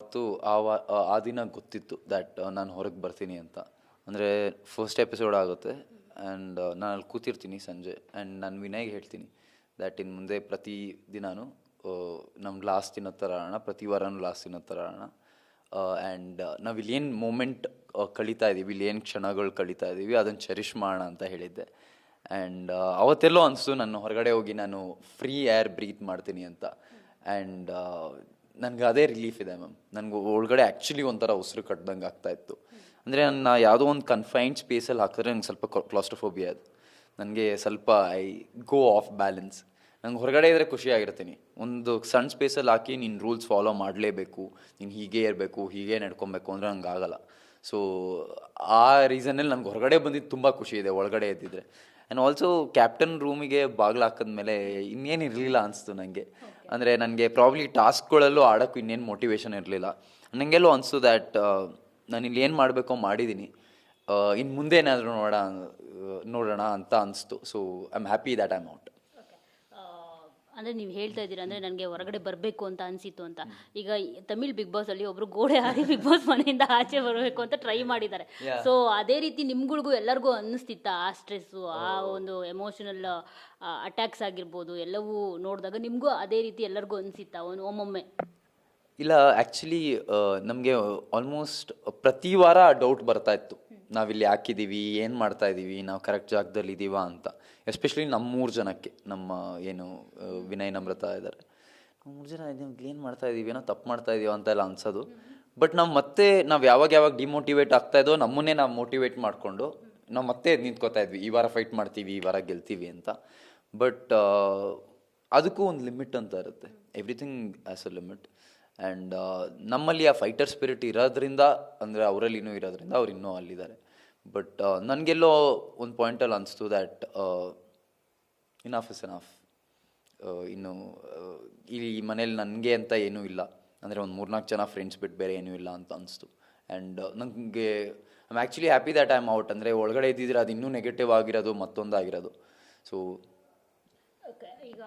ಮತ್ತು ಆ ದಿನ ಗೊತ್ತಿತ್ತು ದ್ಯಾಟ್ ನಾನು ಹೊರಗೆ ಬರ್ತೀನಿ ಅಂತ. ಅಂದರೆ ಫಸ್ಟ್ ಎಪಿಸೋಡ್ ಆಗುತ್ತೆ ಆ್ಯಂಡ್ ನಾನು ಅಲ್ಲಿ ಕೂತಿರ್ತೀನಿ ಸಂಜೆ ಆ್ಯಂಡ್ ನಾನು ವಿನಯ್ಗೆ ಹೇಳ್ತೀನಿ ದ್ಯಾಟ್ ಇನ್ನು ಮುಂದೆ ಪ್ರತಿ ದಿನಾನು ನಮ್ಗೆ ಲಾಸ್ಟ್ ದಿನದ ಥರ ಆಡೋಣ, ಪ್ರತಿ ವಾರನೂ ಲಾಸ್ಟ್ ದಿನದ ಥರ ಆಡೋಣ. ಆ್ಯಂಡ್ ನಾವು ಇಲ್ಲಿ ಏನು ಮೂಮೆಂಟ್ ಕಳೀತಾ ಇದ್ದೀವಿ, ಇಲ್ಲಿ ಏನು ಕ್ಷಣಗಳು ಕಳೀತಾ ಇದ್ದೀವಿ ಅದನ್ನು ಚೆರಿಷ್ ಮಾಡೋಣ ಅಂತ ಹೇಳಿದ್ದೆ. ಆ್ಯಂಡ್ ಅವತ್ತೆಲ್ಲೋ ಅನಿಸ್ತು ನಾನು ಹೊರಗಡೆ ಹೋಗಿ ನಾನು ಫ್ರೀ ಏರ್ ಬ್ರೀತ್ ಮಾಡ್ತೀನಿ ಅಂತ. ಆ್ಯಂಡ್ ನನಗೆ ಅದೇ ರಿಲೀಫ್ ಇದೆ ಮ್ಯಾಮ್. ನನಗೆ ಒಳಗಡೆ ಆ್ಯಕ್ಚುಲಿ ಒಂಥರ ಉಸಿರು ಕಟ್ದಂಗೆ ಆಗ್ತಾಯಿತ್ತು. ಅಂದರೆ ನನ್ನ ಯಾವುದೋ ಒಂದು ಕನ್ಫೈನ್ಡ್ ಸ್ಪೇಸಲ್ಲಿ ಹಾಕಿದ್ರೆ ನಂಗೆ ಸ್ವಲ್ಪ ಕ್ಲಾಸ್ಟ್ರೋಫೋಬಿಯಾ ಅದು. ನನಗೆ ಸ್ವಲ್ಪ ಐ ಗೋ ಆಫ್ ಬ್ಯಾಲೆನ್ಸ್. ನಂಗೆ ಹೊರಗಡೆ ಇದ್ದರೆ ಖುಷಿಯಾಗಿರ್ತೀನಿ. ಒಂದು ಸಣ್ಣ ಸ್ಪೇಸಲ್ಲಿ ಹಾಕಿ ನೀನು ರೂಲ್ಸ್ ಫಾಲೋ ಮಾಡಲೇಬೇಕು, ನೀನು ಹೀಗೆ ಇರಬೇಕು, ಹೀಗೆ ನಡ್ಕೊಬೇಕು ಅಂದರೆ ನಂಗೆ ಆಗಲ್ಲ. ಸೊ ಆ ರೀಸನಲ್ಲಿ ನನಗೆ ಹೊರಗಡೆ ಬಂದಿದ್ದು ತುಂಬ ಖುಷಿ ಇದೆ ಒಳಗಡೆ ಇದ್ದಿದ್ರೆ. ಆ್ಯಂಡ್ ಆಲ್ಸೋ ಕ್ಯಾಪ್ಟನ್ ರೂಮಿಗೆ ಬಾಗಿಲು ಹಾಕಿದ್ಮೇಲೆ ಇನ್ನೇನು ಇರಲಿಲ್ಲ ಅನಿಸ್ತು ನನಗೆ. ಅಂದರೆ ನನಗೆ ಪ್ರಾಬ್ಲಿ ಟಾಸ್ಕ್ಗಳಲ್ಲೂ ಆಡೋಕ್ಕೂ ಇನ್ನೇನು ಮೋಟಿವೇಶನ್ ಇರಲಿಲ್ಲ. ನನಗೆಲ್ಲೋ ಅನಿಸ್ತು ದ್ಯಾಟ್ ನಾನು ಇಲ್ಲಿ ಏನು ಮಾಡಬೇಕೋ ಮಾಡಿದ್ದೀನಿ, ಇನ್ನು ಮುಂದೆ ಏನಾದರೂ ನೋಡೋಣ ಅಂತ ಅನಿಸ್ತು. So I am happy that I am out. ಅಂದರೆ ನೀವು ಹೇಳ್ತಾ ಇದ್ದೀರಾ ಅಂದರೆ ನನಗೆ ಹೊರಗಡೆ ಬರಬೇಕು ಅಂತ ಅನಿಸಿತ್ತು ಅಂತ. ಈಗ ತಮಿಳ್ ಬಿಗ್ ಬಾಸಲ್ಲಿ ಒಬ್ಬರು ಗೋಡೆ ಹಾರಿ ಬಿಗ್ ಬಾಸ್ ಮನೆಯಿಂದ ಆಚೆ ಬರಬೇಕು ಅಂತ ಟ್ರೈ ಮಾಡಿದ್ದಾರೆ. ಸೊ ಅದೇ ರೀತಿ ನಿಮ್ಗಳಿಗೂ ಎಲ್ಲರಿಗೂ ಅನ್ನಿಸ್ತಿತ್ತ ಆ ಸ್ಟ್ರೆಸ್ಸು, ಆ ಒಂದು ಎಮೋಷನಲ್ ಅಟ್ಯಾಕ್ಸ್ ಆಗಿರ್ಬೋದು ಎಲ್ಲವೂ ನೋಡಿದಾಗ ನಿಮಗೂ ಅದೇ ರೀತಿ ಎಲ್ಲರಿಗೂ ಅನಿಸಿತ್ತಾ ಒಮ್ಮೊಮ್ಮೆ? ಇಲ್ಲ, ಆ್ಯಕ್ಚುಲಿ ನಮಗೆ ಆಲ್ಮೋಸ್ಟ್ ಪ್ರತಿ ವಾರ ಡೌಟ್ ಬರ್ತಾ ಇತ್ತು, ನಾವಿಲ್ಲಿ ಹಾಕಿದ್ದೀವಿ, ಏನು ಮಾಡ್ತಾ ಇದ್ದೀವಿ, ನಾವು ಕರೆಕ್ಟ್ ಜಾಗದಲ್ಲಿ ಇದ್ದೀವಾ ಅಂತ. ಎಸ್ಪೆಷಲಿ ನಮ್ಮ 3 ಜನಕ್ಕೆ, ನಮ್ಮ ಏನು ವಿನಯ್ ನಮ್ರತಾ ಇದ್ದಾರೆ, ನಾವು 3 ಜನ ಏನು ಮಾಡ್ತಾ ಇದ್ದೀವಿ, ಏನೋ ತಪ್ಪು ಮಾಡ್ತಾ ಇದೀವ ಅಂತೆಲ್ಲ ಅನ್ಸೋದು. ಬಟ್ ನಾವು ಯಾವಾಗ ಡಿಮೋಟಿವೇಟ್ ಆಗ್ತಾ ಇದ್ದೋ ನಮ್ಮನ್ನೇ ನಾವು ಮೋಟಿವೇಟ್ ಮಾಡಿಕೊಂಡು ನಾವು ಮತ್ತೆ ನಿಂತ್ಕೋತಾ ಇದ್ವಿ, ಈ ವಾರ ಫೈಟ್ ಮಾಡ್ತೀವಿ, ಈ ವಾರ ಗೆಲ್ತೀವಿ ಅಂತ. ಬಟ್ ಅದಕ್ಕೂ ಒಂದು ಲಿಮಿಟ್ ಅಂತ ಇರುತ್ತೆ, everything as a limit. And ನಮ್ಮಲ್ಲಿ ಆ ಫೈಟರ್ ಸ್ಪಿರಿಟ್ ಇರೋದ್ರಿಂದ, ಅಂದರೆ ಅವರಲ್ಲಿ ಇನ್ನೂ ಇರೋದ್ರಿಂದ ಅವ್ರು ಇನ್ನೂ ಅಲ್ಲಿದ್ದಾರೆ. ಬಟ್ ನನಗೆಲ್ಲೋ ಒಂದು ಪಾಯಿಂಟಲ್ಲಿ ಅನಿಸ್ತು ದ್ಯಾಟ್ ಇನಫ್ ಇಸ್ ಎನಫ್. ಇನ್ನು ಈ ಮನೇಲಿ ನನಗೆ ಅಂತ ಏನೂ ಇಲ್ಲ, ಅಂದರೆ ಒಂದು 3-4 ಜನ ಫ್ರೆಂಡ್ಸ್ ಬಿಟ್ಟು ಬೇರೆ ಏನೂ ಇಲ್ಲ ಅಂತ ಅನಿಸ್ತು. ಆ್ಯಂಡ್ ನನಗೆ I am actually happy that I am out. ಅಂದರೆ ಒಳಗಡೆ ಇದ್ದಿದ್ರೆ ಅದು ಇನ್ನೂ ನೆಗೆಟಿವ್ ಆಗಿರೋದು, ಮತ್ತೊಂದಾಗಿರೋದು. ಸೊ ಈಗ